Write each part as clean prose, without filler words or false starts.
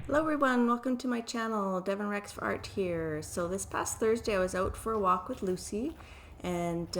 Hello everyone, welcome to my channel, Devon Rex for Art here. So this past Thursday I was out for a walk with Lucy and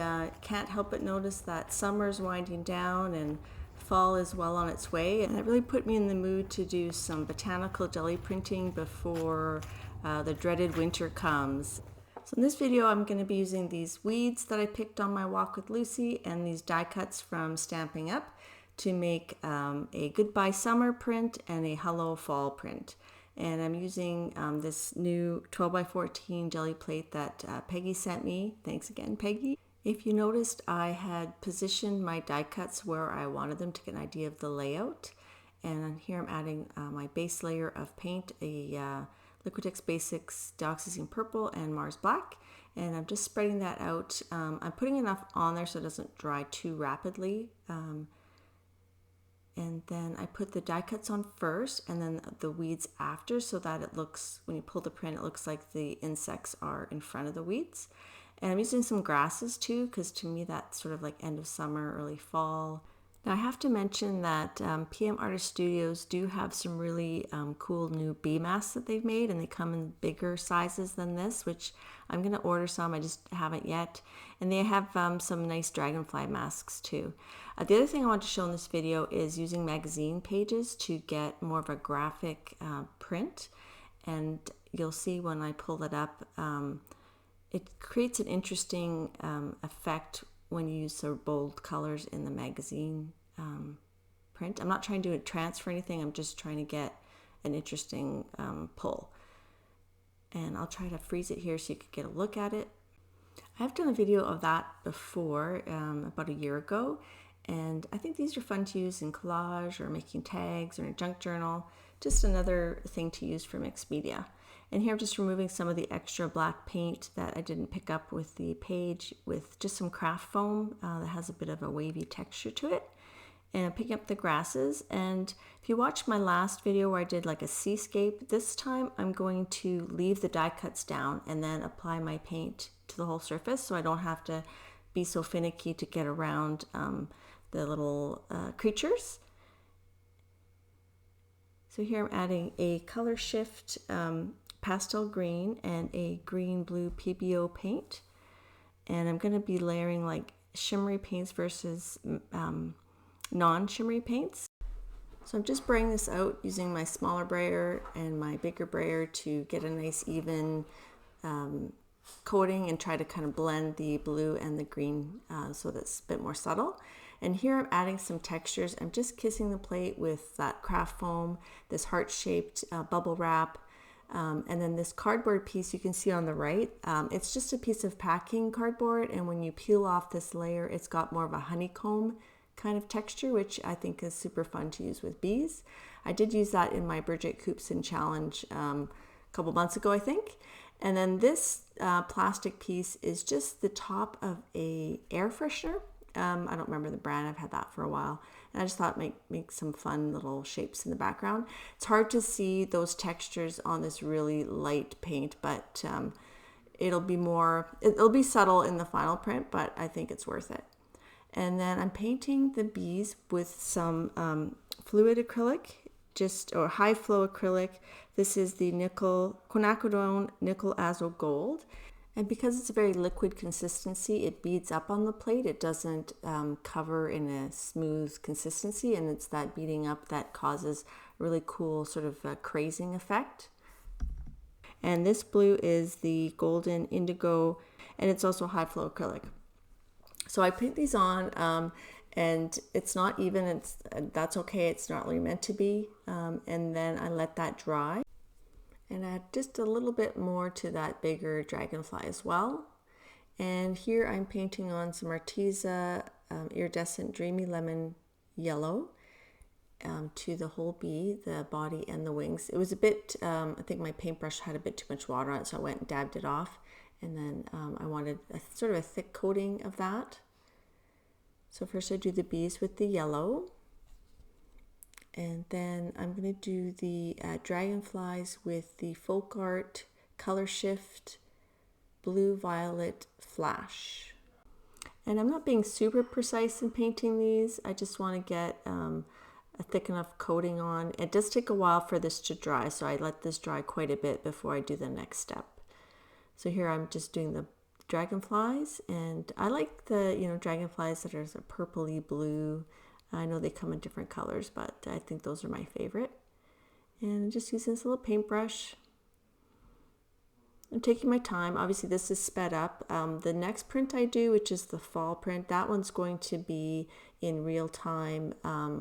can't help but notice that summer's winding down and fall is well on its way, and it really put me in the mood to do some botanical jelly printing before the dreaded winter comes. So in this video I'm going to be using these weeds that I picked on my walk with Lucy and these die cuts from Stampin' Up! To make a goodbye summer print and a hello fall print. And I'm using this new 12 by 14 jelly plate that Peggy sent me. Thanks again, Peggy. If you noticed, I had positioned my die cuts where I wanted them to get an idea of the layout. And here I'm adding my base layer of paint, a Liquitex Basics Dioxazine Purple and Mars Black. And I'm just spreading that out. I'm putting enough on there so it doesn't dry too rapidly. And then I put the die cuts on first and then the weeds after, so that it looks, when you pull the print, it looks like the insects are in front of the weeds. And I'm using some grasses too, because to me that's sort of like end of summer, early fall. Now I have to mention that PM Artist Studios do have some really cool new bee masks that they've made, and they come in bigger sizes than this, which I'm going to order some, I just haven't yet. And they have some nice dragonfly masks too. The other thing I want to show in this video is using magazine pages to get more of a graphic print. And you'll see when I pull it up, it creates an interesting effect when you use so bold colors in the magazine print. I'm not trying to transfer anything, I'm just trying to get an interesting pull. And I'll try to freeze it here so you could get a look at it. I've done a video of that before, about a year ago, and I think these are fun to use in collage or making tags or in a junk journal, just another thing to use for mixed media. And here I'm just removing some of the extra black paint that I didn't pick up with the page with just some craft foam that has a bit of a wavy texture to it. And I'm picking up the grasses, and if you watch my last video where I did like a seascape, this time I'm going to leave the die cuts down and then apply my paint to the whole surface so I don't have to be so finicky to get around the little creatures. So here I'm adding a color shift pastel green and a green blue PBO paint, and I'm going to be layering like shimmery paints versus non-shimmery paints. So I'm just spraying this out using my smaller brayer and my bigger brayer to get a nice even coating and try to kind of blend the blue and the green so that's a bit more subtle. And here I'm adding some textures. I'm just kissing the plate with that craft foam, this heart-shaped bubble wrap, and then this cardboard piece you can see on the right. It's just a piece of packing cardboard, and when you peel off this layer, it's got more of a honeycomb kind of texture, which I think is super fun to use with bees. I did use that in my Bridget Coopson challenge a couple months ago, I think. And then this plastic piece is just the top of a air freshener. I don't remember the brand, I've had that for a while. And I just thought make some fun little shapes in the background. It's hard to see those textures on this really light paint, but it'll be subtle in the final print, but I think it's worth it. And then I'm painting the bees with some fluid acrylic, or high flow acrylic. This is the quinacridone nickel azo gold. And because it's a very liquid consistency, it beads up on the plate. It doesn't cover in a smooth consistency, and it's that beading up that causes a really cool sort of crazing effect. And this blue is the golden indigo, and it's also high flow acrylic. So I paint these on, and it's not even, that's okay, it's not really meant to be. And then I let that dry and add just a little bit more to that bigger dragonfly as well. And here I'm painting on some Arteza iridescent Dreamy Lemon Yellow to the whole bee, the body and the wings. It was a bit, I think my paintbrush had a bit too much water on it, so I went and dabbed it off. And then I wanted sort of a thick coating of that. So first I do the bees with the yellow. And then I'm going to do the dragonflies with the Folk Art Color Shift Blue Violet Flash. And I'm not being super precise in painting these. I just want to get a thick enough coating on. It does take a while for this to dry, so I let this dry quite a bit before I do the next step. So here I'm just doing the dragonflies, and I like the, dragonflies that are a purpley blue. I know they come in different colors, but I think those are my favorite. And just using this little paintbrush. I'm taking my time. Obviously this is sped up. The next print I do, which is the fall print, that one's going to be in real time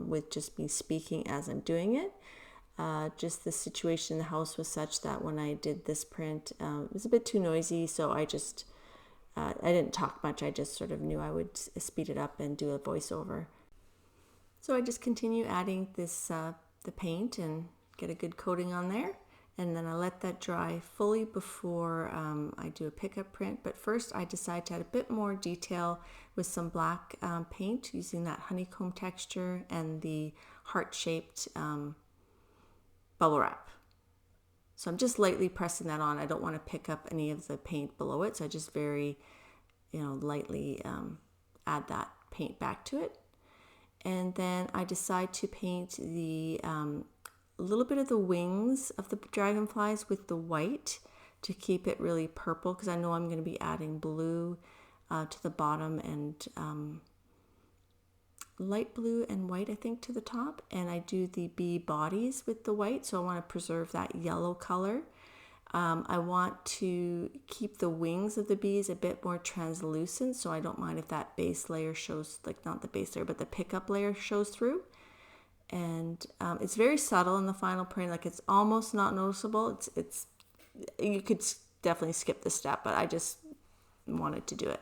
with just me speaking as I'm doing it. Just the situation in the house was such that when I did this print, it was a bit too noisy, so I didn't talk much. I just sort of knew I would speed it up and do a voiceover. So I just continue adding this the paint and get a good coating on there. And then I let that dry fully before I do a pickup print. But first I decide to add a bit more detail with some black paint using that honeycomb texture and the heart-shaped bubble wrap. So I'm just lightly pressing that on. I don't want to pick up any of the paint below it. So I just very, lightly add that paint back to it. And then I decide to paint the a little bit of the wings of the dragonflies with the white to keep it really purple, because I know I'm going to be adding blue to the bottom and light blue and white, I think, to the top. And I do the bee bodies with the white, so I want to preserve that yellow color. I want to keep the wings of the bees a bit more translucent, so I don't mind if that base layer shows, like not the base layer, but the pickup layer shows through. And it's very subtle in the final print, like it's almost not noticeable. It's you could definitely skip this step, but I just wanted to do it.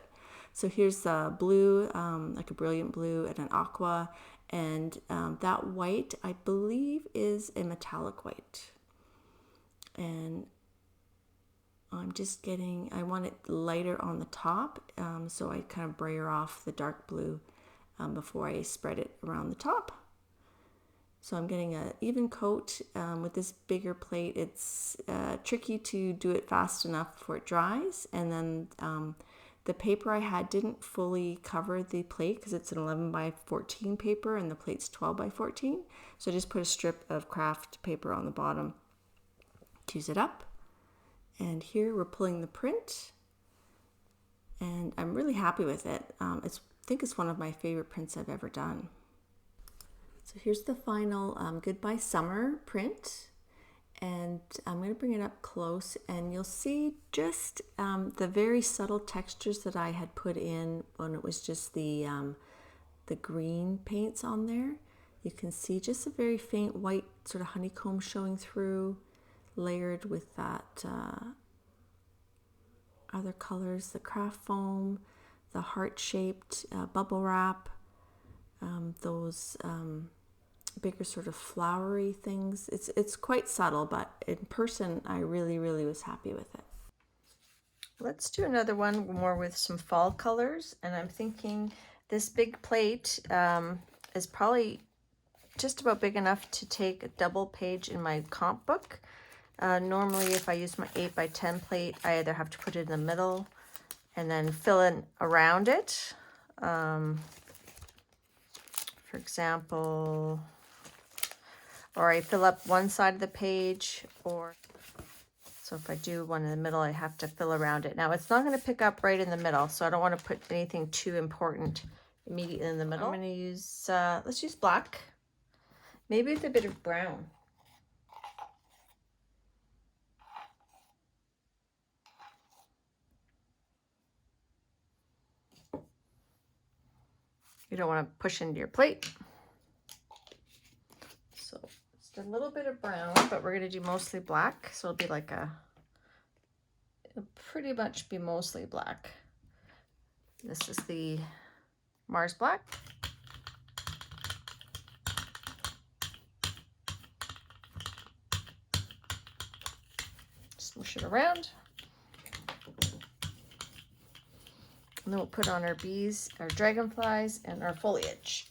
So here's the blue, like a brilliant blue and an aqua, and that white I believe is a metallic white. And I'm just I want it lighter on the top, so I kind of brayer off the dark blue before I spread it around the top. So I'm getting an even coat with this bigger plate. It's tricky to do it fast enough before it dries. And then the paper I had didn't fully cover the plate because it's an 11 by 14 paper and the plate's 12 by 14. So I just put a strip of craft paper on the bottom to use it up. And here we're pulling the print. And I'm really happy with it. I think it's one of my favorite prints I've ever done. So here's the final Goodbye Summer print, and I'm going to bring it up close, and you'll see just the very subtle textures that I had put in when it was just the green paints on there. You can see just a very faint white sort of honeycomb showing through, layered with that other colors, the craft foam, the heart-shaped bubble wrap, those bigger sort of flowery things. It's quite subtle, but in person I really was happy with it. Let's do another one more with some fall colors, and I'm thinking this big plate is probably just about big enough to take a double page in my comp book. Normally if I use my 8 by 10 plate, I either have to put it in the middle and then fill in around it. For example, or I fill up one side of the page, or so if I do one in the middle, I have to fill around it. Now it's not going to pick up right in the middle, so I don't want to put anything too important immediately in the middle. I'm going to use, let's use black, maybe with a bit of brown. You don't want to push into your plate. So just a little bit of brown, but we're going to do mostly black. So it'll be like it'll pretty much be mostly black. This is the Mars Black. Smoosh it around. And then we'll put on our bees, our dragonflies, and our foliage.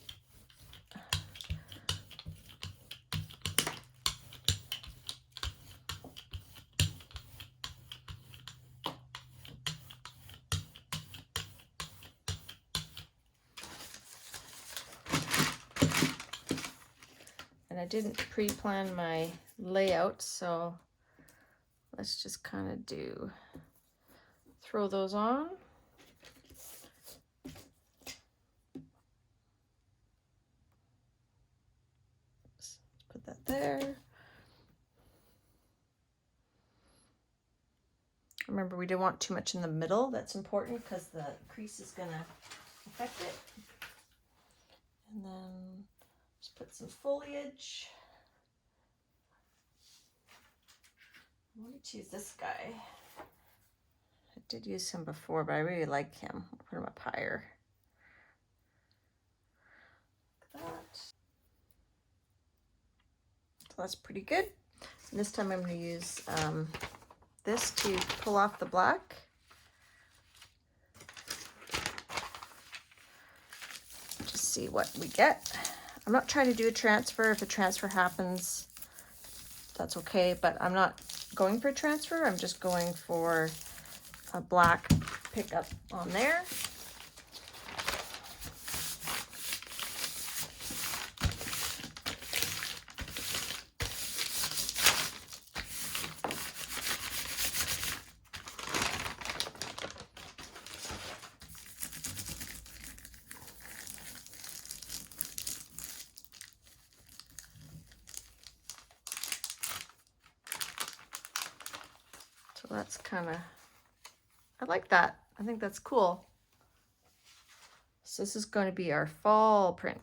And I didn't pre-plan my layout, so let's just kind of throw those on. Let's put that there. Remember, we don't want too much in the middle. That's important because the crease is going to affect it. And then just put some foliage. I want to choose this guy. I did use him before, but I really like him. I'll put him up higher. Like that. So that's pretty good. And this time I'm going to use this to pull off the black. Just see what we get. I'm not trying to do a transfer. If a transfer happens, that's okay, but I'm not going for a transfer. I'm just going for a black pickup on there. So that's kind of, I like that. I think that's cool. So this is going to be our fall print.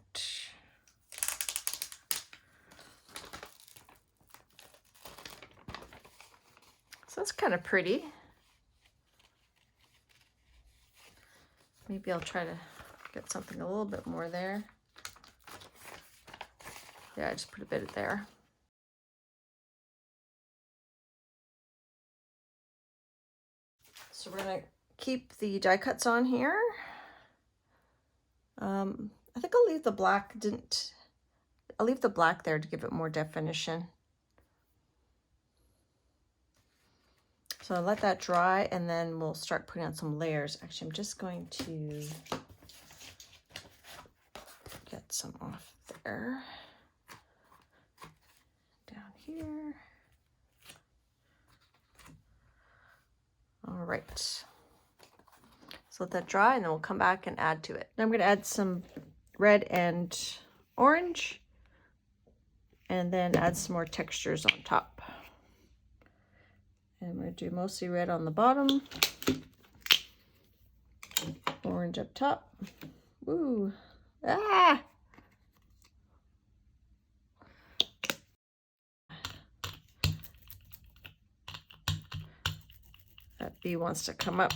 So that's kind of pretty. Maybe I'll try to get something a little bit more there. Yeah, I just put a bit there. So we're gonna keep the die cuts on here. I think I'll leave the black, I'll leave the black there to give it more definition. So I'll let that dry and then we'll start putting on some layers. Actually, I'm just going to get some off there. Down here. All right. So let that dry and then we'll come back and add to it. Now I'm going to add some red and orange and then add some more textures on top. And we're going to do mostly red on the bottom, orange up top. Woo! Ah! That bee wants to come up.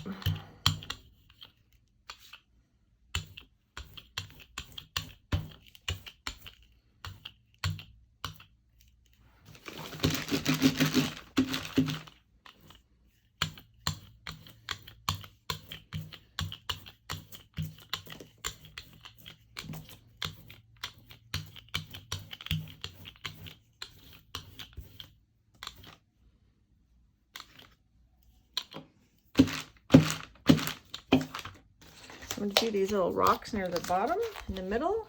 I'm going to do these little rocks near the bottom, in the middle,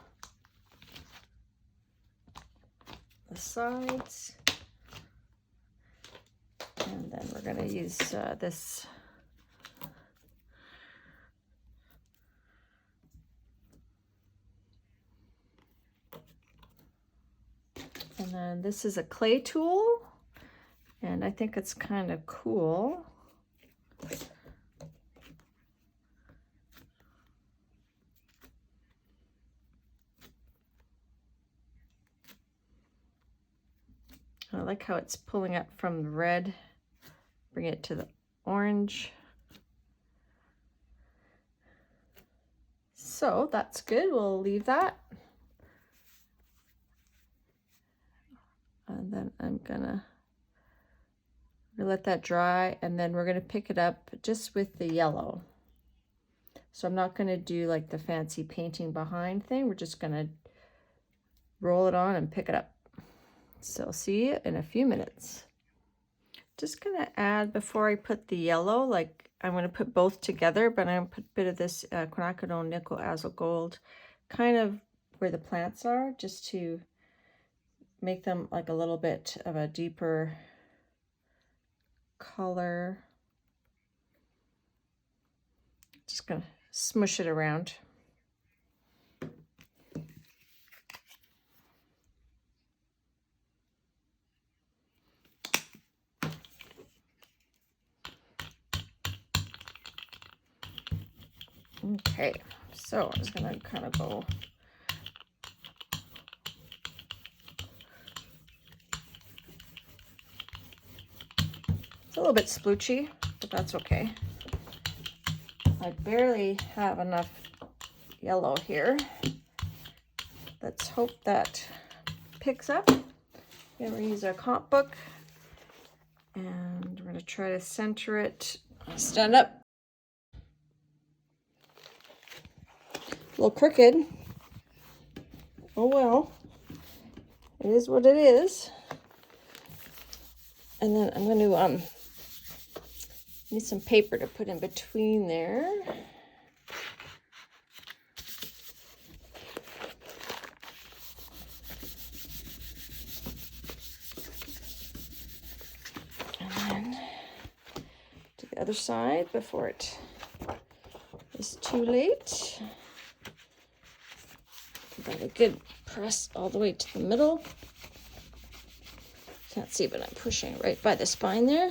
the sides, and then we're going to use this and then this is a clay tool, and I think it's kind of cool. I like how it's pulling up from the red, bring it to the orange. So that's good, we'll leave that. And then I'm gonna let that dry, and then we're gonna pick it up just with the yellow. So I'm not gonna do like the fancy painting behind thing, we're just gonna roll it on and pick it up. So see you in a few minutes. Just gonna add, before I put the yellow, like I'm gonna put both together, but I'm gonna put a bit of this quinacridone nickel azure gold kind of where the plants are, just to make them like a little bit of a deeper color. Just gonna smush it around. Okay, so I'm just gonna kind of go it's a little bit sploochy, but that's okay. I barely have enough yellow here. Let's hope that picks up. We're gonna use our comp book and we're gonna try to center it. Stand up. A little crooked. Oh well, it is what it is. And then I'm going to need some paper to put in between there. And then to the other side before it is too late. Give that a good press all the way to the middle. Can't see, but I'm pushing right by the spine there.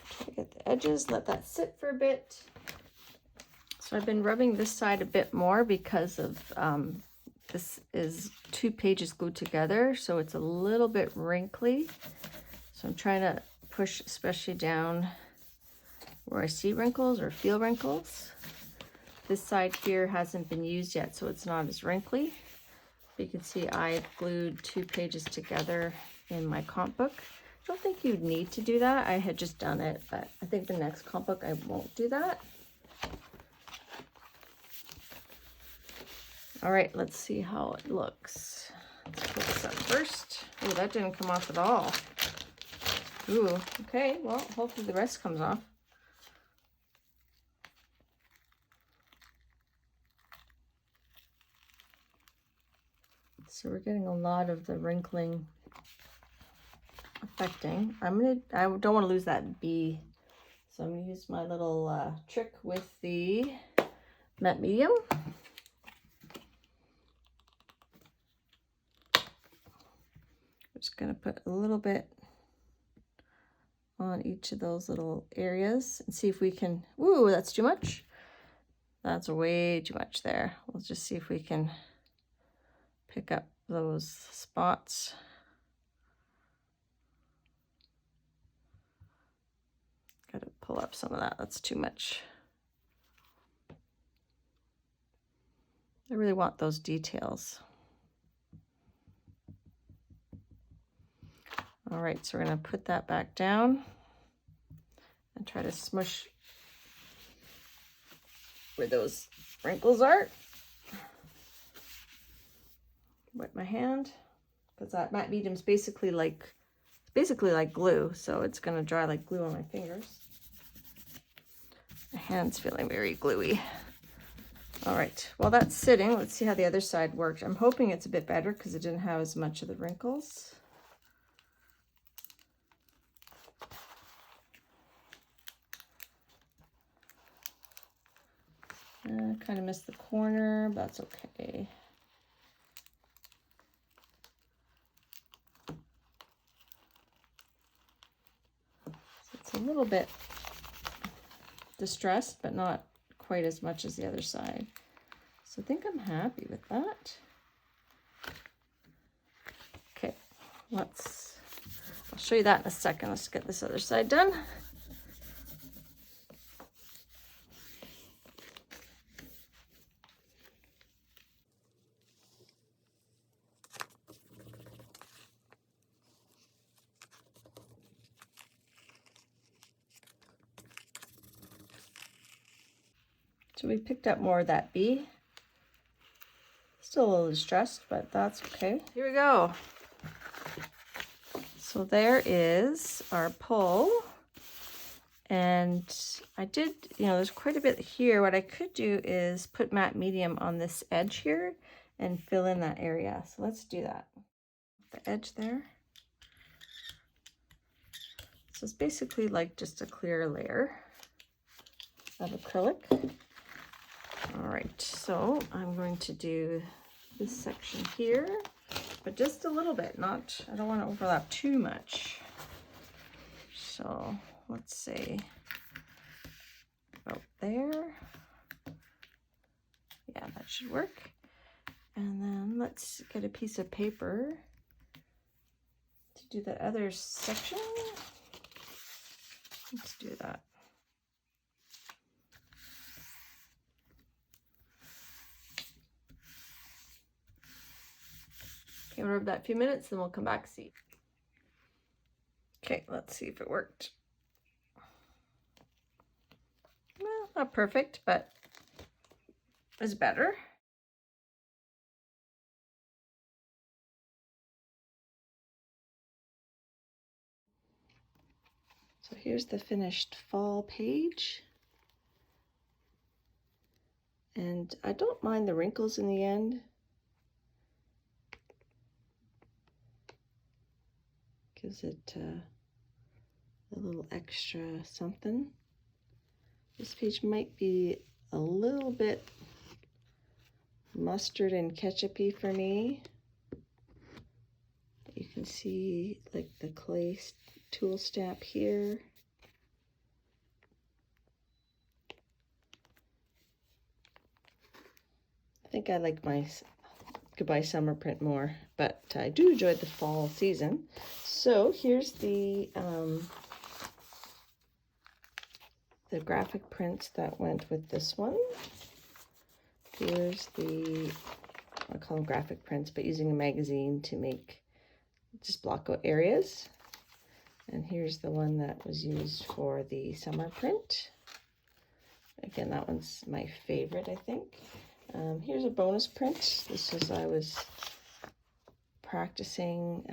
Try to get the edges, let that sit for a bit. So I've been rubbing this side a bit more because of this is 2 pages glued together, so it's a little bit wrinkly. So I'm trying to push especially down where I see wrinkles or feel wrinkles. This side here hasn't been used yet, so it's not as wrinkly. But you can see I've glued 2 pages together in my comp book. I don't think you'd need to do that. I had just done it, but I think the next comp book I won't do that. All right, let's see how it looks. Let's put this up first. Oh, that didn't come off at all. Ooh, okay, well, hopefully the rest comes off. So we're getting a lot of the wrinkling affecting. I don't want to lose that B. So I'm gonna use my little trick with the matte medium. Just gonna put a little bit on each of those little areas and see if we can, ooh, that's too much. That's way too much there. We'll just see if we can pick up those spots. Gotta pull up some of that, that's too much. I really want those details. All right, so we're gonna put that back down and try to smush where those wrinkles are. Wet my hand, because that matte medium's basically like glue, so it's gonna dry like glue on my fingers. My hand's feeling very gluey. All right, while that's sitting, let's see how the other side worked. I'm hoping it's a bit better because it didn't have as much of the wrinkles. Kind of missed the corner, but that's okay. So it's a little bit distressed, but not quite as much as the other side. So I think I'm happy with that. Okay, I'll show you that in a second. Let's get this other side done. So we picked up more of that B. Still a little distressed, but that's okay. Here we go. So there is our pull. And I did, you know, there's quite a bit here. What I could do is put matte medium on this edge here and fill in that area. So let's do that. The edge there. So it's basically like just a clear layer of acrylic. All right, so I'm going to do this section here, but just a little bit, not, I don't want to overlap too much. So let's say about there. Yeah, that should work. And then let's get a piece of paper to do the other section. Let's do that. Okay, we'll rub that a few minutes, then we'll come back and see. Okay, let's see if it worked. Well, not perfect, but it's better. So here's the finished fall page. And I don't mind the wrinkles in the end. Gives it a little extra something. This page might be a little bit mustard and ketchup-y for me. You can see like the clay tool stamp here. I think I like my Goodbye Summer print more, but I do enjoy the fall season. So here's the graphic prints that went with this one. Here's the, I call them graphic prints, but using a magazine to make, just block out areas. And here's the one that was used for the summer print. Again, that one's my favorite, I think. Here's a bonus print. This is, I was practicing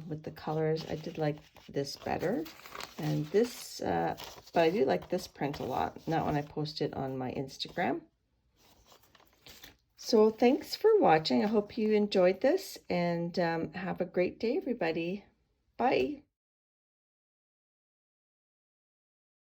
with the colors. I did like this better. And this, but I do like this print a lot. That one I posted on my Instagram. So thanks for watching. I hope you enjoyed this, and have a great day, everybody. Bye.